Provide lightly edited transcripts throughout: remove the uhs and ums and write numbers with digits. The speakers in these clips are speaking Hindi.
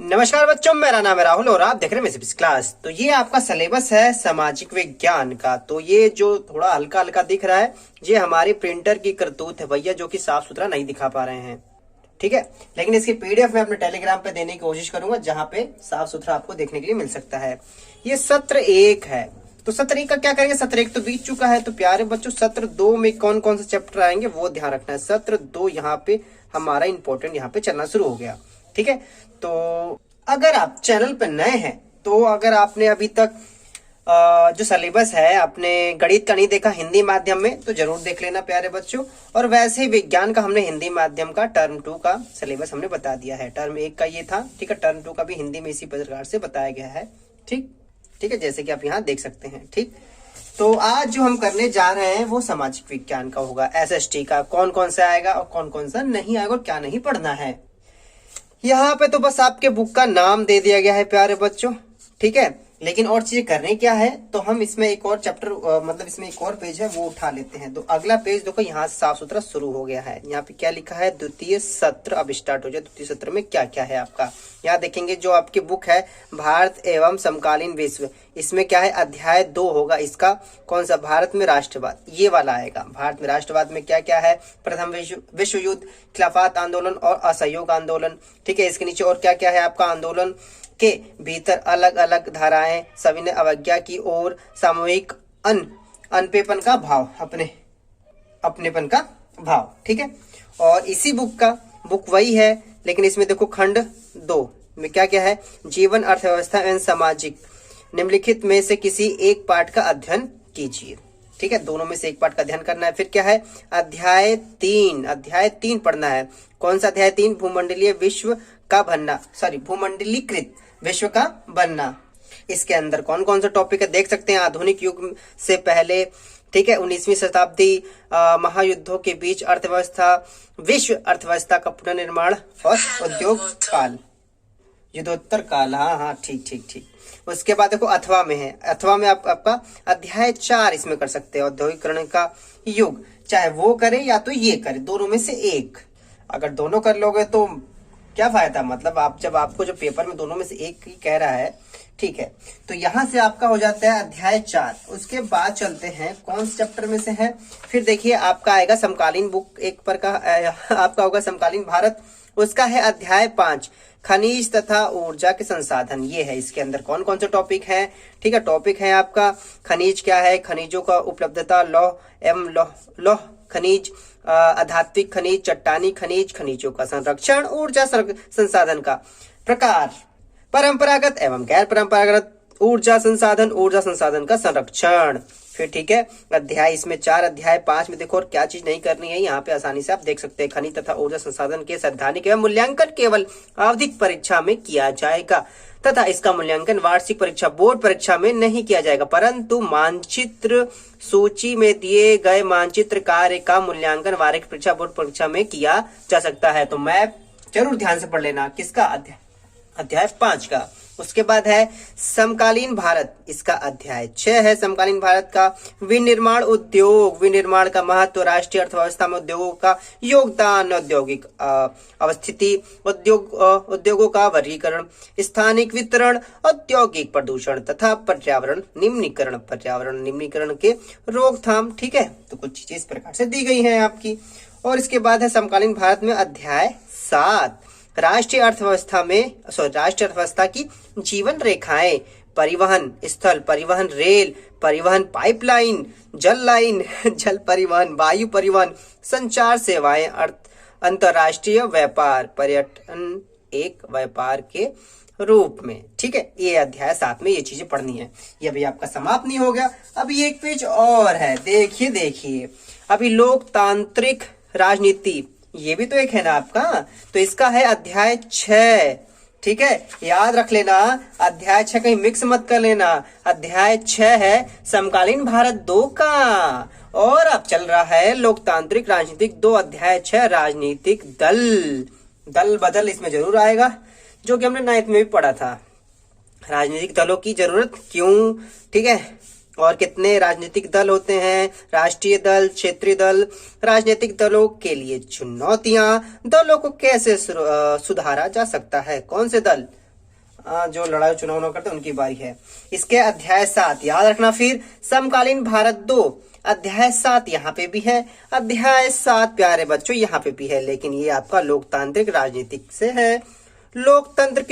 नमस्कार बच्चों, मेरा नाम है राहुल और आप देख रहे हैं मेसिप्स क्लास। तो ये आपका सिलेबस है सामाजिक विज्ञान का। तो ये जो थोड़ा हल्का हल्का दिख रहा है, ये हमारे प्रिंटर की करतूत है भैया, जो कि साफ सुथरा नहीं दिखा पा रहे हैं। ठीक है, लेकिन इसकी पीडीएफ मैं अपने टेलीग्राम पे देने की कोशिश करूंगा, जहां पे साफ सुथरा आपको देखने के लिए मिल सकता है। ये सत्र 1 है। तो सत्र 1 का क्या करेंगे? सत्र 1 तो बीत चुका है। तो प्यारे बच्चों, सत्र 2 में कौन कौन से चैप्टर आएंगे वो ध्यान रखना है। सत्र 2 यहाँ पे हमारा इंपॉर्टेंट यहाँ पे चलना शुरू हो गया। ठीक है, तो अगर आप चैनल पर नए हैं, तो अगर आपने अभी तक जो सिलेबस है आपने गणित का नहीं देखा हिंदी माध्यम में, तो जरूर देख लेना प्यारे बच्चों। और वैसे ही विज्ञान का हमने हिंदी माध्यम का टर्म 2 का सिलेबस हमने बता दिया है। टर्म 1 का ये था, ठीक है। टर्म 2 का भी हिंदी में इसी प्रकार से बताया गया है। ठीक ठीक है, जैसे कि आप यहाँ देख सकते हैं। ठीक, तो आज जो हम करने जा रहे हैं वो सामाजिक विज्ञान का होगा। एसएसटी का कौन कौन सा आएगा और कौन कौन सा नहीं आएगा और क्या नहीं पढ़ना है। यहाँ पे तो बस आपके बुक का नाम दे दिया गया है प्यारे बच्चों। ठीक है, लेकिन और चीजें करने क्या है, तो हम इसमें एक और चैप्टर मतलब इसमें एक और पेज है वो उठा लेते हैं। तो अगला पेज देखो, यहाँ से साफ सुथरा शुरू हो गया है। यहाँ पे क्या लिखा है? द्वितीय सत्र अब स्टार्ट हो जाए। द्वितीय सत्र में क्या क्या है आपका यहाँ देखेंगे। जो आपकी बुक है भारत एवं समकालीन विश्व, इसमें क्या है? अध्याय 2 होगा इसका। कौन सा? भारत में राष्ट्रवाद, ये वाला आएगा। भारत में राष्ट्रवाद में क्या क्या है? प्रथम विश्व युद्ध, खिलाफत आंदोलन और असहयोग आंदोलन। ठीक है, इसके नीचे और क्या क्या है आपका? आंदोलन के भीतर अलग अलग धाराएं, सविनय अवज्ञा की ओर, सामूहिक अनपेपन का भाव, अपनेपन का भाव। ठीक है, और इसी बुक वही है, लेकिन इसमें देखो खंड 2 में क्या क्या है? जीवन, अर्थव्यवस्था एवं सामाजिक, निम्नलिखित में से किसी एक पाठ का अध्ययन कीजिए। ठीक है, दोनों में से एक पाठ का अध्ययन करना है। फिर क्या है? अध्याय 3 पढ़ना है। कौन सा अध्याय 3? भूमंडलीय विश्व का बनना, भूमंडलीकृत विश्व का बनना। इसके अंदर कौन कौन सा टॉपिक है देख सकते हैं। आधुनिक युग से पहले, ठीक है, 19वीं शताब्दी, महायुद्धों के बीच अर्थव्यवस्था, विश्व अर्थव्यवस्था का पुनर्निर्माण और उद्योग काल, युद्धोत्तर काल। हाँ, ठीक। उसके बाद देखो अथवा में है। अथवा में आपका अध्याय 4 इसमें कर सकते हैं। औद्योगिकरण का युग, चाहे वो करे या तो ये करे, दोनों में से एक। अगर दोनों कर लोगे तो क्या फायदा? मतलब आप जब आपको जो पेपर में दोनों में से एक ही कह रहा है, ठीक है। तो यहां से आपका हो जाता है अध्याय 4। उसके बाद चलते हैं कौन से चैप्टर में से है। फिर देखिए आपका आएगा समकालीन बुक एक पर का आपका होगा समकालीन भारत। उसका है अध्याय 5, खनिज तथा ऊर्जा के संसाधन। ये है, इसके अंदर कौन कौन से टॉपिक है। ठीक है, टॉपिक है आपका खनिज क्या है, खनिजों का उपलब्धता, लौह एवं लौह खनिज, आधात्विक खनिज, चट्टानी खनिज, खनिजों का संरक्षण, ऊर्जा संसाधन का प्रकार, परंपरागत एवं गैर परंपरागत ऊर्जा संसाधन का संरक्षण। फिर ठीक है, अध्याय इसमें 4, अध्याय 5 में देखो और क्या चीज नहीं करनी है, यहाँ पे आसानी से आप देख सकते हैं। खनिज तथा ऊर्जा संसाधन के सैद्धांतिक एवं मूल्यांकन केवल आवधिक परीक्षा में किया जाएगा तथा इसका मूल्यांकन वार्षिक परीक्षा, बोर्ड परीक्षा में नहीं किया जाएगा, परंतु मानचित्र सूची में दिए गए मानचित्र कार्य का मूल्यांकन वार्षिक परीक्षा, बोर्ड परीक्षा में किया जा सकता है। तो मैप जरूर ध्यान से पढ़ लेना। किसका? अध्याय 5 का। उसके बाद है समकालीन भारत, इसका अध्याय 6 है। समकालीन भारत का विनिर्माण उद्योग, विनिर्माण का महत्व, राष्ट्रीय अर्थव्यवस्था में उद्योगों का योगदान, औद्योगिक अवस्थिति, उद्योगों का वर्गीकरण, स्थानिक वितरण, औद्योगिक प्रदूषण तथा पर्यावरण निम्नीकरण के रोकथाम। ठीक है, तो कुछ चीजें इस प्रकार से दी गई है आपकी। और इसके बाद है समकालीन भारत में अध्याय 7, राष्ट्रीय अर्थव्यवस्था की जीवन रेखाएं, परिवहन स्थल, परिवहन रेल, परिवहन पाइपलाइन, जल लाइन, जल परिवहन, वायु परिवहन, संचार सेवाएं, अंतरराष्ट्रीय व्यापार, पर्यटन एक व्यापार के रूप में। ठीक है, ये अध्याय 7 में ये चीजें पढ़नी है। ये अभी आपका समाप्त नहीं हो गया, अभी एक पेज और है। देखिए अभी लोकतांत्रिक राजनीति, ये भी तो एक है ना आपका। तो इसका है अध्याय 6। ठीक है, याद रख लेना, अध्याय 6 कहीं मिक्स मत कर लेना। अध्याय 6 है समकालीन भारत 2 का, और अब चल रहा है लोकतांत्रिक राजनीतिक 2, अध्याय 6 राजनीतिक दल बदल इसमें जरूर आएगा, जो कि हमने 9th में भी पढ़ा था। राजनीतिक दलों की जरूरत क्यों, ठीक है, और कितने राजनीतिक दल होते हैं, राष्ट्रीय दल, क्षेत्रीय दल, राजनीतिक दलों के लिए चुनौतियां, दलों को कैसे सुधारा जा सकता है, कौन से दल, जो लड़ाई चुनाव करते उनकी बारी है। इसके अध्याय 7 याद रखना। फिर समकालीन भारत 2 अध्याय 7 यहाँ पे भी है, अध्याय 7 प्यारे बच्चों यहाँ पे भी है, लेकिन ये आपका लोकतांत्रिक राजनीतिक से है। लोकतंत्र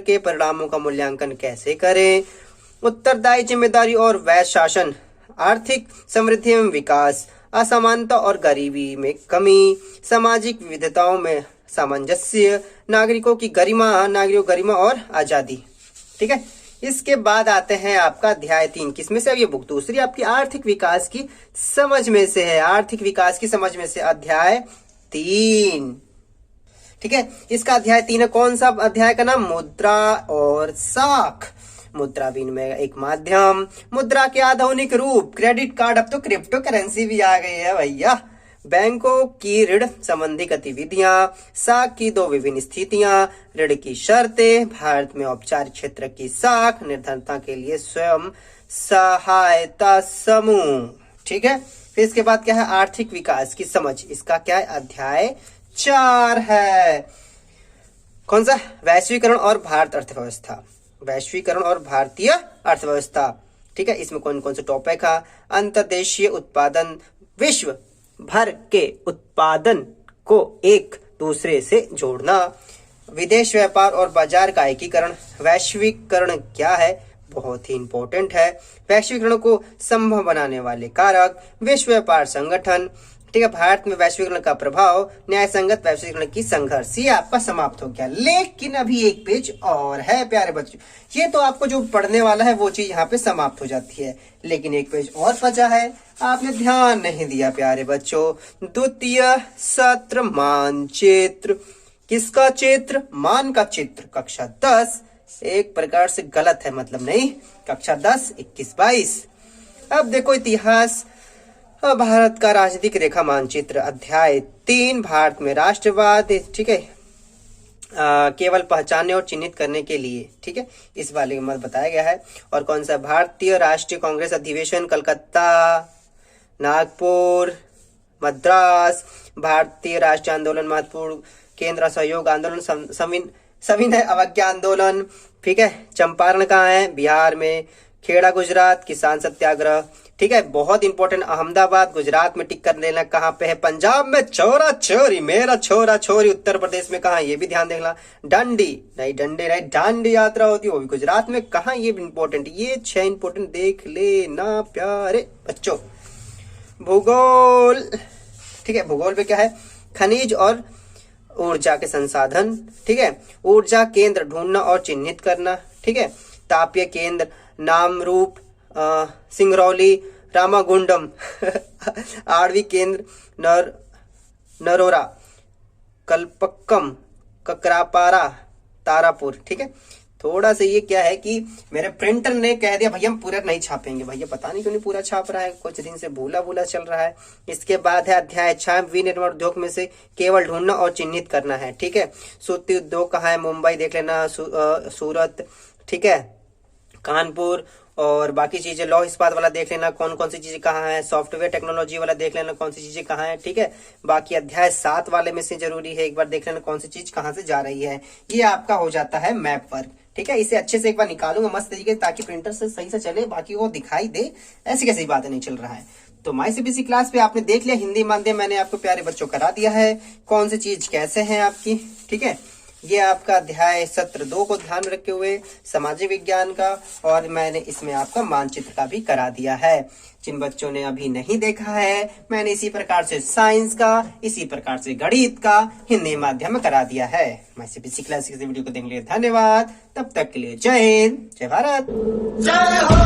के परिणामों का मूल्यांकन कैसे करें, उत्तरदायी जिम्मेदारी और वैध शासन, आर्थिक समृद्धि एवं विकास, असमानता और गरीबी में कमी, सामाजिक विविधताओं में सामंजस्य, नागरिकों गरिमा और आजादी। ठीक है, इसके बाद आते हैं आपका अध्याय 3 किसमें से, अब ये बुक दूसरी आपकी आर्थिक विकास की समझ में से है, आर्थिक विकास की समझ में से अध्याय 3। ठीक है, इसका अध्याय 3 है। कौन सा अध्याय का नाम, मुद्रा और साख। मुद्रा विनिमय एक माध्यम, मुद्रा के आधुनिक रूप, क्रेडिट कार्ड, अब तो क्रिप्टो करेंसी भी आ गई है भैया, बैंकों की ऋण संबंधी गतिविधियां, साख की 2 विभिन्न स्थितियां, ऋण की शर्तें, भारत में औपचारिक क्षेत्र की साख, निर्धनता के लिए स्वयं सहायता समूह। ठीक है, फिर इसके बाद क्या है, आर्थिक विकास की समझ, इसका क्या है, अध्याय 4 है। कौन सा, वैश्वीकरण और भारत अर्थव्यवस्था, वैश्वीकरण और भारतीय अर्थव्यवस्था। ठीक है, इसमें कौन कौन से टॉपिक है, अंतर्देशीय उत्पादन, विश्व भर के उत्पादन को एक दूसरे से जोड़ना, विदेश व्यापार और बाजार का एकीकरण, वैश्वीकरण क्या है, बहुत ही इंपॉर्टेंट है, वैश्वीकरण को संभव बनाने वाले कारक, विश्व व्यापार संगठन। ठीक है, भारत में वैश्वीकरण का प्रभाव, न्याय संगत वैश्वीकरण की संघर्ष। ये आपका समाप्त हो गया, लेकिन अभी एक पेज और है प्यारे बच्चों। ये तो आपको जो पढ़ने वाला है वो चीज यहाँ पे समाप्त हो जाती है, लेकिन एक पेज और बचा है, आपने ध्यान नहीं दिया प्यारे बच्चों। द्वितीय सत्र मानचित्र, किसका चित्र, मान का चित्र, कक्षा 10। एक प्रकार से गलत है, मतलब नहीं, कक्षा 10, 21, 22। अब देखो इतिहास, भारत का राजनीतिक रेखा मानचित्र, अध्याय 3, भारत में राष्ट्रवाद। ठीक है, केवल पहचानने और चिन्हित करने के लिए। ठीक है, इस वाले में बताया गया है। और कौन सा, भारतीय राष्ट्रीय कांग्रेस अधिवेशन, कलकत्ता, नागपुर, मद्रास, भारतीय राष्ट्रीय आंदोलन, महत्वपूर्ण केंद्र सहयोग आंदोलन, सविनय अवज्ञा आंदोलन। ठीक है, चंपारण कहाँ है, बिहार में, खेड़ा गुजरात, किसान सत्याग्रह। ठीक है, बहुत इंपॉर्टेंट, अहमदाबाद गुजरात में टिक कर लेना, कहाँ पे है, पंजाब में चोरा चोरी, मेरा छोरा छोरी, उत्तर प्रदेश में कहाँ, ये भी ध्यान देना, दांडी यात्रा होती है वो भी गुजरात में, कहाँ, ये भी इंपॉर्टेंट, ये 6 इंपॉर्टेंट देख लेना प्यारे बच्चों। भूगोल, ठीक है, भूगोल में क्या है, खनिज और ऊर्जा के संसाधन। ठीक है, ऊर्जा केंद्र ढूंढना और चिन्हित करना। ठीक है, तापीय केंद्र, नामरूप, सिंगरौली, रामागुंडम, आणविक केंद्र, नरोरा, कल्पक्कम, ककरापारा, तारापुर। ठीक है, थोड़ा सा ये क्या है कि मेरे प्रिंटर ने कह दिया भैया हम पूरा नहीं छापेंगे, भैया पता नहीं क्यों नहीं पूरा छाप रहा है, कुछ दिन से भूला चल रहा है। इसके बाद है अध्याय 6, विनिर्माण उद्योग में से केवल ढूंढना और चिन्हित करना है। ठीक है, सूती उद्योग कहाँ है, मुंबई देख लेना, सूरत, ठीक है, कानपुर, और बाकी चीजें लौह इस्पात वाला देख लेना, कौन कौन सी चीजें कहाँ है, सॉफ्टवेयर टेक्नोलॉजी वाला देख लेना कौन सी चीजें कहाँ है। ठीक है, बाकी अध्याय 7 वाले में से जरूरी है एक बार देख लेना कौन सी चीज कहाँ से जा रही है। ये आपका हो जाता है मैप वर्क। ठीक है, इसे अच्छे से एक बार निकालूंगा मस्त तरीके से ताकि प्रिंटर से सही से चले, बाकी वो दिखाई दे, ऐसी कैसी बातें नहीं चल रहा है। तो माई सीबीएसई क्लास पे आपने देख लिया, हिंदी माध्यम मैंने आपको प्यारे बच्चों करा दिया है, कौन सी चीज कैसे है आपकी। ठीक है, ये आपका अध्याय सत्र 2 को ध्यान रखे हुए सामाजिक विज्ञान का, और मैंने इसमें आपका मानचित्र का भी करा दिया है। जिन बच्चों ने अभी नहीं देखा है, मैंने इसी प्रकार से साइंस का, इसी प्रकार से गणित का हिंदी माध्यम में करा दिया है। मैं सीबीएसई क्लास वीडियो को देखने के लिए धन्यवाद। तब तक के लिए जय हिंद, जय भारत, जय हो।